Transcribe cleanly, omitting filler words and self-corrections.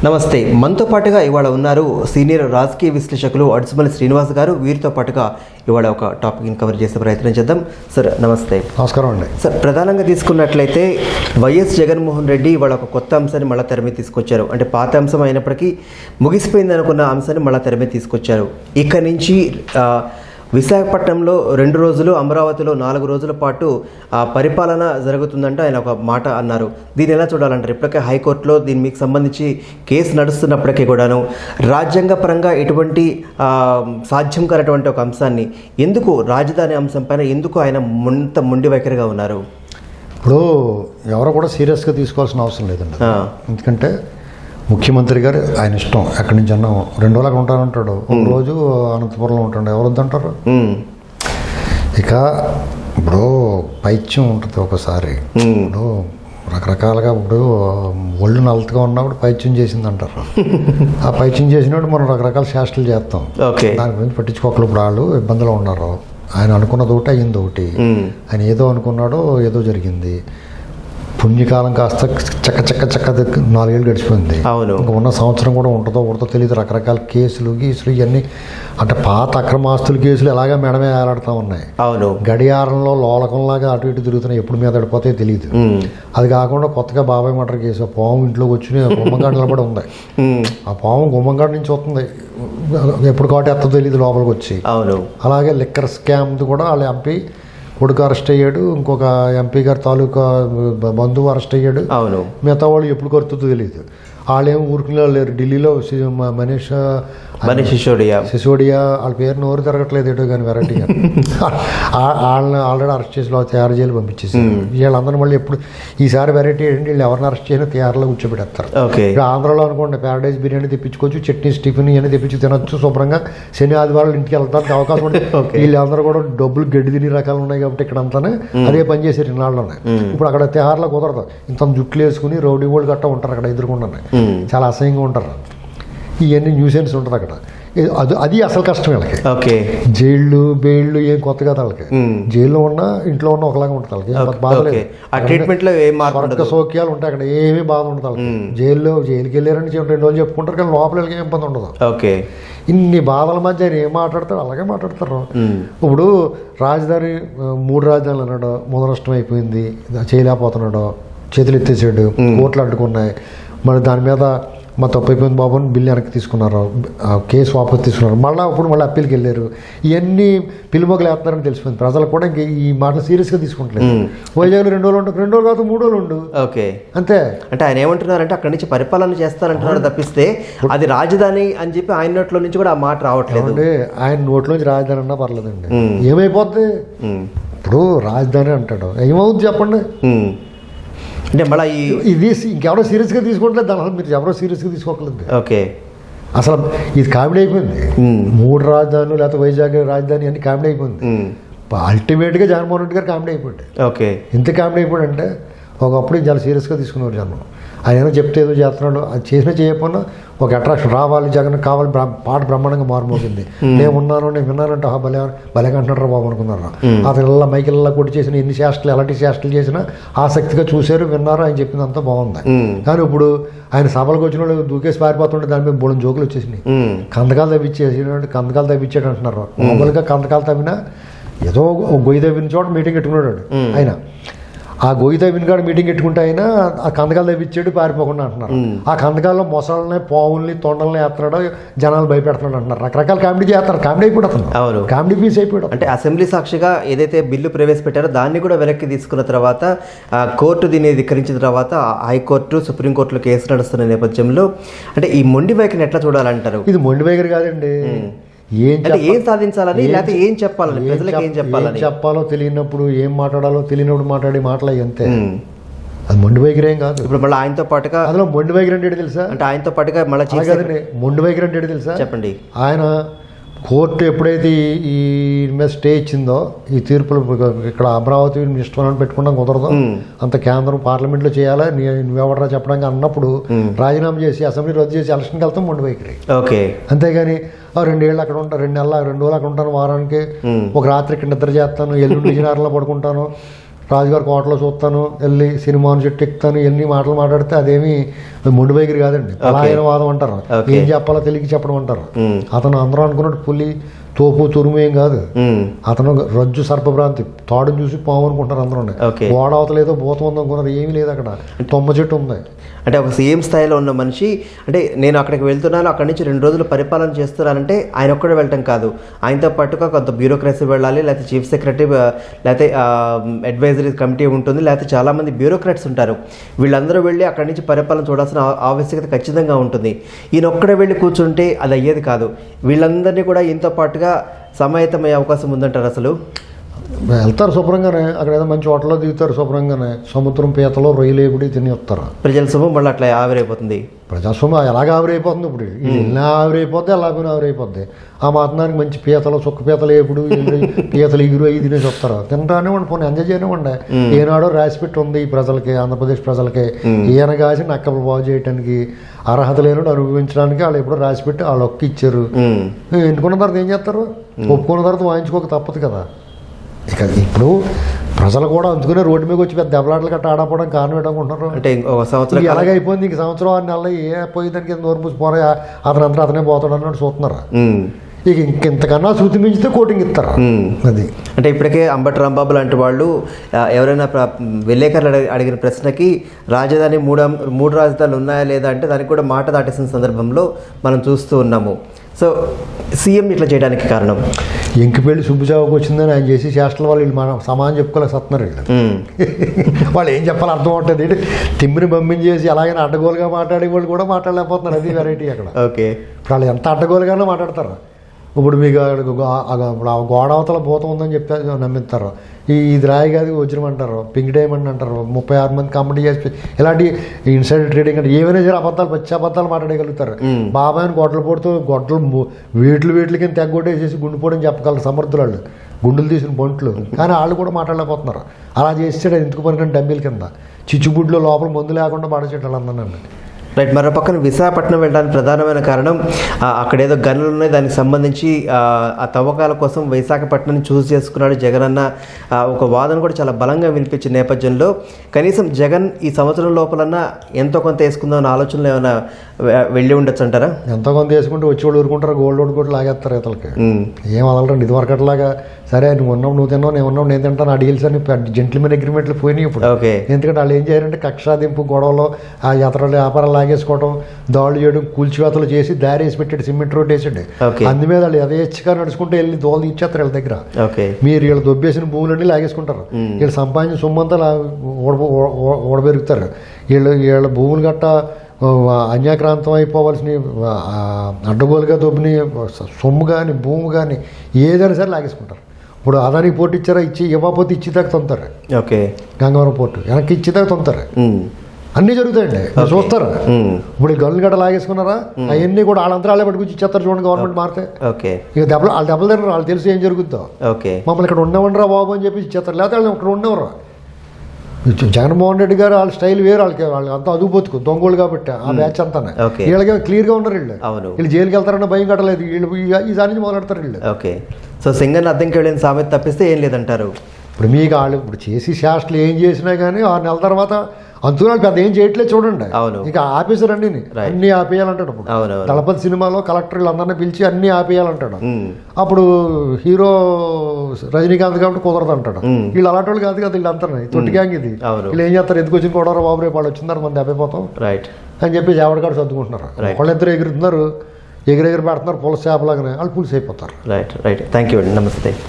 నమస్తే. మనతో పాటుగా ఇవాళ ఉన్నారు సీనియర్ రాజకీయ విశ్లేషకులు అడుసుమల్లి శ్రీనివాస్ గారు. వీరితో పాటుగా ఇవాళ ఒక టాపిక్ని కవర్ చేసే ప్రయత్నం చేద్దాం. సార్ నమస్తే. నమస్కారం అండి. సార్, ప్రధానంగా తీసుకున్నట్లయితే వైఎస్ జగన్మోహన్ రెడ్డి ఇవాళ ఒక కొత్త అంశాన్ని మళ్ళీ తెర మీద తీసుకొచ్చారు. అంటే పాత అంశం అయినప్పటికీ ముగిసిపోయింది అనుకున్న అంశాన్ని మళ్ళీ తెర మీద తీసుకొచ్చారు. ఇక నుంచి విశాఖపట్నంలో 2 రోజులు, అమరావతిలో 4 రోజుల పాటు పరిపాలన జరుగుతుందంటే ఆయన ఒక మాట అన్నారు. దీన్ని ఎలా చూడాలంటారు? ఇప్పటికే హైకోర్టులో దీని మీకు సంబంధించి కేసు నడుస్తున్నప్పటికీ కూడాను రాజ్యాంగపరంగా ఎటువంటి సాధ్యం కానటువంటి ఒక అంశాన్ని ఎందుకు రాజధాని అంశం పైన ఎందుకు ఆయన మొండి వైఖరిగా ఉన్నారు? ఇప్పుడు ఎవరో కూడా సీరియస్గా తీసుకోవాల్సిన అవసరం లేదండి. ఎందుకంటే ముఖ్యమంత్రి గారు ఆయన ఇష్టం, ఎక్కడి నుంచి అన్నా 2 రోజులు అక్కడ ఉంటానంటాడు, 1 రోజు అనంతపురంలో ఉంటాడు, ఎవరు వద్దంటారు? ఇక ఇప్పుడు పైత్యం ఉంటుంది ఒకసారి. ఇప్పుడు రకరకాలుగా ఇప్పుడు ఒళ్ళు నలతగా ఉన్నప్పుడు పైత్యం చేసింది అంటారు. ఆ పైత్యం చేసినప్పుడు మనం రకరకాల చేష్టలు చేస్తాం. దాని గురించి పట్టించుకోకలు. ఇప్పుడు వాళ్ళు ఇబ్బందులు ఉన్నారు. ఆయన అనుకున్నది ఒకటి, అయ్యింది ఒకటి. ఆయన ఏదో అనుకున్నాడో ఏదో జరిగింది. పుణ్యకాలం కాస్త చక్క 4 ఏళ్ళు గడిచిపోయింది. ఇంకా ఉన్న సంవత్సరం కూడా ఉంటుందో తెలియదు. రకరకాల కేసులు గీసులు ఇవన్నీ అంటే పాత అక్రమాస్తుల కేసులు ఎలాగా మేడమే ఏలాడుతూ ఉన్నాయి. గడియారంలో లోలకంలాగా అటు ఇటు తిరుగుతున్నాయి. ఎప్పుడు మీద పడిపోతే తెలియదు. అది కాకుండా కొత్తగా బాబాయ్ మటర్ కేసు, పాము ఇంట్లోకి వచ్చి గుమ్మంగాడు నిలబడి ఉంది. ఆ పాము గుమ్మంగాడి నుంచి వస్తుంది, ఎప్పుడు కాబట్టి ఎత్తో తెలియదు లోపలికి వచ్చి. అలాగే లిక్కర్ స్కామ్ది కూడా వాళ్ళ ఎంపీ కొడుకు అరెస్ట్ అయ్యాడు, ఇంకొక ఎంపీ గారు తాలూకా బంధువు అరెస్ట్ అయ్యాడు. మిగతా వాళ్ళు ఎప్పుడు కొడుతుందో తెలియదు. వాళ్ళేమో ఊరుకునే లేరు. ఢిల్లీలో మనీష్ సిసోడియా వాళ్ళ పేరు నోరు తిరగట్లేదు ఏటో కానీ వెరైటీగా వాళ్ళని ఆల్రెడీ అరెస్ట్ చేసి తయారు చేయాలి పంపించేసి వీళ్ళందరూ మళ్ళీ ఎప్పుడు ఈసారి వెరైటీ ఏంటి, వీళ్ళు ఎవరిని అరెస్ట్ చేసినా తయారులో కూర్చోబెడతారు. ఇప్పుడు ఆంధ్రాలో అనుకోండి ప్యారడైజ్ బిర్యానీ తెప్పించుకోవచ్చు, చట్నీ టిఫిన్ ఇవన్నీ తెప్పించి తినొచ్చు శుభ్రంగా. శని ఆదివారాలు ఇంటికి వెళ్తానికి అవకాశం ఉంటుంది. వీళ్ళందరూ కూడా డబ్బులు గడ్డి తిని రకాలు ఉన్నాయి కాబట్టి ఇక్కడ అంతానే అదే పని చేశారు ఇన్నాళ్ళలోనే. ఇప్పుడు అక్కడ తయారులో కుదరదు. ఇంత జుట్లు వేసుకుని రౌడీ వాళ్ళు గట్టా ఉంటారు అక్కడ ఎదుర్కొంటారు, చాలా అసహ్యంగా ఉంటారు. ఇవన్నీ న్యూసెన్స్ ఉంటుంది అక్కడ. అది అసలు కష్టం వీళ్ళకి. జైళ్ళు బెయిళ్ళు ఏం కొత్త కదా వాళ్ళకి. జైల్లో ఉన్నా ఇంట్లో ఉన్న ఒకలాగా ఉంటుంది వాళ్ళకి. బాధ లేదు, సౌఖ్యాలు ఉంటాయి అక్కడ, ఏమీ బాధ ఉండదు వాళ్ళకి. జైలుకి వెళ్ళారని 2 రోజులు చెప్పుకుంటారు కానీ లోపల ఏం ఇబ్బంది ఉండదు. ఇన్ని బాధల మధ్య ఏం మాట్లాడతారు, అలాగే మాట్లాడతారు. ఇప్పుడు రాజధాని 3 రాజధానులు అన్నాడు, నష్టం అయిపోయింది, చేయలేకపోతున్నాడు, చేతులు ఎత్తేసాడు, కోట్లు అడ్డుకున్నాయి. మరి దాని మీద మా తప్పు అయిపోయింది బాబు అని బిల్లు వెనక్కి తీసుకున్నారు, కేసు వాపసు తీసుకున్నారు. మళ్ళీ అప్పీల్కి వెళ్ళారు. ఇవన్నీ పిలుమొగలు వేస్తున్నారని తెలిసిపోయింది. ప్రజలు కూడా ఇంక ఈ మాటలు సీరియస్గా తీసుకుంటలేదు. వైజాగ్లో 2 రోజులు ఉంటారు, 2 రోజులు కాదు 3 రోజులు ఉండు అంతే. అంటే ఆయన ఏమంటున్నారంటే అక్కడి నుంచి పరిపాలన చేస్తారంటున్నారు తప్పిస్తే అది రాజధాని అని చెప్పి ఆయన నోట్లో నుంచి కూడా ఆ మాట రావట్లేదు. ఆయన నోట్లోంచి రాజధాని అన్నా పర్లేదండి, ఏమైపోద్ది? ఇప్పుడు రాజధాని అంటాడు, ఏమవుద్ది చెప్పండి? అంటే మళ్ళీ ఇది ఇంకెవరో సీరియస్గా తీసుకోవట్లేదు. దాని మీరు ఎవరో సీరియస్గా తీసుకోవట్లేదు. అసలు ఇది కామెడీ అయిపోయింది. 3 రాజధానులు లేకపోతే వైజాగ్ రాజధాని అన్ని కామెడీ అయిపోయింది. అల్టిమేట్గా జగన్మోహన్ రెడ్డి గారు కామెడీ అయిపోయింది. ఎంత కామెడీ అయిపోయిందంటే ఒకప్పుడు చాలా సీరియస్గా తీసుకునేవారు జనం. ఆయన ఏమో చెప్తే ఏదో చేస్తున్నాడు, అది చేసినా చేయకపోయినా ఒక అట్రాక్షన్ రావాలి, జగన్ కావాలి, పాట బ్రహ్మాండంగా మారుమోగింది. నేను విన్నానంటే భలేగా అంటున్నారా బాబు అనుకున్నారు. అతను ఇలా మైకిల్లా కొట్టి చేసిన ఎన్ని చేష్టలు ఎలాంటి చేష్టలు చేసినా ఆసక్తిగా చూశారు, విన్నారు. ఆయన చెప్పిందంతా బాగుంది. కానీ ఇప్పుడు ఆయన సభలకు వచ్చిన వాళ్ళు దూకేసి పారిపోతుంటే దాని మీద బోళం జోకులు వచ్చేసినాయి. కందకాలు తవ్వించాడు అంటున్నారు. మామూలుగా కందకాలు తవ్వినా ఏదో గొయ్యి తవ్విన చోట మీటింగ్ పెట్టుకున్నాడు ఆయన. ఆ గొయ్యి తవ్వినగాడు మీటింగ్ పెట్టుకుంటే అయినా ఆ కందకాలు తవ్విచ్చాడు పారిపోకుండా అంటున్నారు. ఆ కందకాల్లో మొసళ్ళని, పావుల్ని, తొండల్ని వేస్తున్నాడు, జనాలు భయపెడుతున్నాడు అంటున్నారు. రకరకాల కామెడీ చేస్తారు. కామెడీ అయిపోతుంది, కామెడీ పీస్ అయిపోయాడు. అంటే అసెంబ్లీ సాక్షిగా ఏదైతే బిల్లు ప్రవేశపెట్టారో దాన్ని కూడా వెనక్కి తీసుకున్న తర్వాత కోర్టు దీన్ని ధిక్కరించిన తర్వాత హైకోర్టు, సుప్రీంకోర్టులో కేసు నడుస్తున్న నేపథ్యంలో అంటే ఈ మొండి వైఖరిని ఎట్లా చూడాలంటారు? ఇది మొండి వైఖరి కాదండి. ఏం సాధించాలని లేకపోతే ఏం చెప్పాలని, ప్రజలకు ఏం చెప్పాలో తెలియనప్పుడు, ఏం మాట్లాడాలో తెలియనప్పుడు మాట్లాడే మాటలు అంతే. అది మొండి వైఖరి ఏం కాదు. ఇప్పుడు మళ్ళీ ఆయనతో పాటుగా అందులో మొండి వైఖరి అంటే తెలుసా? అంటే ఆయనతో పాటుగా మళ్ళీ మొండి వైఖరి అంటే తెలుసా? చెప్పండి. ఆయన కోర్టు ఎప్పుడైతే ఈ మీద స్టే ఇచ్చిందో, ఈ తీర్పులు ఇక్కడ అమరావతి ఇష్టం పెట్టుకున్నాం కుదరదు, అంత కేంద్రం పార్లమెంట్లో చేయాలా, నువ్వెవడరా చెప్పడానికి అన్నప్పుడు రాజీనామా చేసి అసెంబ్లీ రద్దు చేసి ఎలక్షన్కి వెళ్తాం మొండి వైఖరి. అంతేగాని 2 ఏళ్ళు అక్కడ ఉంటాను, 2 నెలలు 2 రోజులు అక్కడ ఉంటాను, వారానికి ఒక రాత్రి ఇక్కడ నిద్ర చేస్తాను, ఎల్లుండి విజయనగరంలో పడుకుంటాను, రాజుగారి కోటలో చూస్తాను, వెళ్ళి సినిమాను చెట్టు ఎక్కుతాను, ఎన్ని మాటలు మాట్లాడితే అదేమి మొండి వైఖరి కాదండి, పలాయన వాదం అంటారు. ఏం చెప్పాలో తెలియక చెప్పడం అంటారు. అతను అందరూ అనుకున్నట్టు పులి తోపు తురుము ఏం కాదు, అతను రజ్జు సర్పభ్రాంతి, తాడుని చూసి పాము అనుకుంటారు అందరూ. గోడ అవతలేదో భూతం ఉంది అనుకున్నారు, ఏమీ లేదు అక్కడ, తుమ్మ చెట్టు ఉంది. అంటే ఒక సీఎం స్థాయిలో ఉన్న మనిషి, అంటే నేను అక్కడికి వెళ్తున్నాను, అక్కడి నుంచి 2 రోజులు పరిపాలన చేస్తున్నానంటే ఆయన ఒక్కడే వెళ్ళటం కాదు, ఆయనతో పాటుగా కొంత బ్యూరోక్రసీ వెళ్ళాలి, లేకపోతే చీఫ్ సెక్రటరీ, లేకపోతే అడ్వైజరీ కమిటీ ఉంటుంది, లేకపోతే చాలామంది బ్యూరోక్రాట్స్ ఉంటారు. వీళ్ళందరూ వెళ్ళి అక్కడి నుంచి పరిపాలన చూడాల్సిన ఆవశ్యకత ఖచ్చితంగా ఉంటుంది. ఈయన ఒక్కడే వెళ్ళి కూర్చుంటే అది అయ్యేది కాదు. వీళ్ళందరినీ కూడా ఈయనతో పాటుగా సమాయత్తమయ్యే అవకాశం ఉందంటారు అసలు? వెళ్తారు శుభ్రంగానే, అక్కడ ఏదో మంచి హోటల్లో దిగుతారు శుభ్రంగానే, సముద్రం పీతలో రొయ్యలేపుడి తిని వస్తారు. ప్రజల శుభం మళ్ళీ అట్లా ఆవిరైపోతుంది. ప్రజాస్వామ్యం ఎలాగ ఆవిరైపోతుంది, ఇప్పుడు ఇలా ఆవిరైపోద్ది, అలాగే ఆవిరైపోద్ది. ఆ మాత్రానికి మంచి పీతలు, సుక్క పీతలు ఎప్పుడు పీతలు ఎగురు అవి తినేసి వస్తారు. తింటానే ఉండి పోనీ ఎంజాయ్ చేయనివ్వండి. ఏనాడో రాసిపెట్టి ఉంది ఈ ప్రజలకి, ఆంధ్రప్రదేశ్ ప్రజలకి, ఈయన కాసి నక్కలు బాగు చేయడానికి అర్హత లేనట్టు అనుభవించడానికి వాళ్ళు ఎప్పుడో రాసిపెట్టి వాళ్ళు ఒక్క ఇచ్చారు. ఎన్నుకున్న తర్వాత ఏం చేస్తారు? ఒప్పుకున్న తర్వాత వాయించుకోక తప్పదు కదా. ఇక ఇప్పుడు ప్రజలు కూడా అందుకునే రోడ్డు మీద వచ్చి పెద్ద దెబ్బలాటలు గట్ట ఆడపోవడం కారణం ఏంటనుకుంటున్నారు? అంటే సంవత్సరం ఎలాగైపోయింది, ఇంక సంవత్సరం 6 నెలలు ఏ పోయేదానికి నోరు పూసిపోరా, అతనే పోతాడు అన్నట్టు చూస్తున్నారు. ఇక ఇంతకన్నా శృతి మించితే కోటింగ్ ఇస్తారు. అది అంటే ఇప్పటికే అంబటి రాంబాబు లాంటి వాళ్ళు ఎవరైనా విలేకరులు అడిగిన ప్రశ్నకి రాజధాని మూడు రాజధానులు ఉన్నాయా లేదా అంటే దానికి కూడా మాట దాటేసిన సందర్భంలో మనం చూస్తూ ఉన్నాము. సో సీఎం ఇట్లా చేయడానికి కారణం ఎంకిపెళ్ళి సుబ్బుచావుకు వచ్చిందని ఆయన చేసి చేష్టలు వాళ్ళు మన సమానం చెప్పుకోలేక సత్తున్నారు. వాళ్ళు ఏం చెప్పాలి అర్థం అవుతుంది. తిమ్మిని పంపించేసి అలాగైనా అడ్డగోలుగా మాట్లాడే వాళ్ళు కూడా మాట్లాడలేకపోతున్నారు. అది వెరైటీ అక్కడ. ఓకే, ఇప్పుడు వాళ్ళు ఎంత అడ్డగోలుగానే మాట్లాడతారు. ఇప్పుడు మీకు గోడ అవతల భూతం ఉందని చెప్పి నమ్మిస్తారు. ఇది రాయి కాదు వజ్రం అంటారు, పింక్ డైమండ్ అంటారు, 36 మంది కంపెనీ చేసి ఇలాంటి ఇన్సైడ్ ట్రేడింగ్ అంటే ఏమైనా సరే అబద్ధాలు, పచ్చి అబద్ధాలు మాట్లాడగలుగుతారు. బాబాయిని గొడ్డలు పొడుతూ వీటికి తెగ్గొట్టేసేసి గుండెపోవడం చెప్పగలరు సమర్థులు వాళ్ళు, గుండెలు తీసిన బంట్లు. కానీ వాళ్ళు కూడా మాట్లాడలేకపోతున్నారు. అలా చేసాడు ఎందుకు పనికంటే డబ్బీల కింద చిచ్చుబుడ్లో లోపల మందు లేకుండా పాడేసేటాళ్ళు అందరినీ. రైట్. మరో పక్కన విశాఖపట్నం వెళ్ళడానికి ప్రధానమైన కారణం అక్కడ ఏదో గనులు ఉన్నాయి, దానికి సంబంధించి ఆ తవ్వకాల కోసం విశాఖపట్నం చూస్ చేసుకున్నాడు జగన్ అన్న ఒక వాదన కూడా చాలా బలంగా వినిపించిన నేపథ్యంలో కనీసం జగన్ ఈ సంవత్సరం లోపలన్నా ఎంతో కొంత వేసుకుందాం అన్న ఆలోచనలు ఏమైనా వెళ్ళి ఉండొచ్చు అంటారా? ఎంతో కొంత వేసుకుంటే వచ్చి వాళ్ళు ఊరుకుంటారు, గోల్డ్ ఓడి కూడా లాగేస్తారు ఇతలకి. ఏం వదలరండి. ఇదివరకు అట్లాగా సరే నువ్వు ఉన్నావు, నువ్వు తిన్నావు, నేను ఉన్నావు, నేను తింటాను, ఆ డీల్స్ అని జెంట్లమెన్ అగ్రిమెంట్లు పోయినాయి ఇప్పుడు. ఓకే, ఎందుకంటే వాళ్ళు ఏం చేయాలంటే కక్షాదింపు గొడవలో ఆ యాత్రలు వ్యాపారాలు లాగేసుకోవడం, దాడులు చేయడం, కూల్చివేతలు చేసి దారి వేసి పెట్టాడు, సిమెంట్ రోడ్ వేసాడు. అందుమీద వాళ్ళు యథేచ్ఛగా నడుచుకుంటే వెళ్ళి దోలు ఇచ్చేస్తారు వీళ్ళ దగ్గర. మీరు వీళ్ళు దొబ్బేసిన భూములన్నీ లాగేసుకుంటారు. వీళ్ళు సంపాదించిన సొమ్మంతా ఓడబెరుగుతారు. వీళ్ళ భూములు గట్ట అన్యాక్రాంతం అయిపోవాల్సిన అడ్డగోలుగా దొబ్బిని సొమ్ము కానీ భూమి కానీ ఏదైనా సరే లాగేసుకుంటారు. ఇప్పుడు అదానికి పోర్టు ఇచ్చారా, ఇవ్వకపోతే ఇచ్చేదాకా తొంతారు. ఓకే, గంగవరం పోర్టు వెనక్కి ఇచ్చేదాకా తొంతారు. అన్నీ జరుగుతాయండి, చూస్తారు. ఇప్పుడు ఈ గల్లు గడ్డ లాగేసుకున్నారా, అవన్నీ కూడా వాళ్ళంతా పట్టుకొచ్చి ఇచ్చేస్తారు. చూడండి గవర్నమెంట్ మారితే. ఓకే, ఇక వాళ్ళు దెబ్బలు తిన్నారు, వాళ్ళు తెలుసు ఏం జరుగుతుందో. ఓకే, మమ్మల్ని ఇక్కడ ఉండవండిరా బాబు అని చెప్పి ఇచ్చేస్తారు. లేకపోతే వాళ్ళు ఇక్కడ ఉండవరా. జగన్మోహన్ రెడ్డి గారు వాళ్ళ స్టైల్ వేరు, వాళ్ళకి అంతా అదుపుతుకు దొంగోళ్ళు కాబట్టి ఆ బ్యాచ్ అంతా వీళ్ళకి క్లియర్గా ఉన్నారు. వీళ్ళు జైలుకి వెళ్తారన్న భయం కట్టలేదు. వీళ్ళు ఈసారి నుంచి మొదలెడతారు వీళ్ళు. ఓకే, సో సింగన్ అద్దెంకి వెళ్ళిన సామెత తప్పిస్తే ఏం లేదంటారు. ఇప్పుడు మీకు వాళ్ళు ఇప్పుడు చేసి శాస్త్రాలు ఏం చేసినా కానీ 6 నెలల తర్వాత అంతురాలు పెద్ద ఏం చేయట్లేదు చూడండి. ఇక ఆపేశారు అన్ని ఆపేయాలంటాడు. ఇప్పుడు దళపతి సినిమాలో కలెక్టర్లు అందరినీ పిలిచి అన్ని ఆపేయాలంటాడు. అప్పుడు హీరో రజనీకాంత్ కాబట్టి కుదరదు అంటాడు. వీళ్ళు అలాంటి వాళ్ళు కాదు కదా, వీళ్ళు అంటారు తొట్టి గ్యాంగ్ ఇది. వీళ్ళు ఏం చేస్తారు, ఎందుకు వచ్చిన కూడా బాబు రేపు వాళ్ళు వచ్చిందారు మనం దెబ్బైపోతాం అని చెప్పి ఎవరికాడు సర్దుకుంటున్నారు. వాళ్ళిద్దరు ఎగురుతున్నారు, ఎగిరెగిరి పెడుతున్నారు పులస చేపలాగానే, వాళ్ళు పులుసు అయిపోతారు. రైట్ రైట్, థ్యాంక్ యూ అండి, నమస్తే.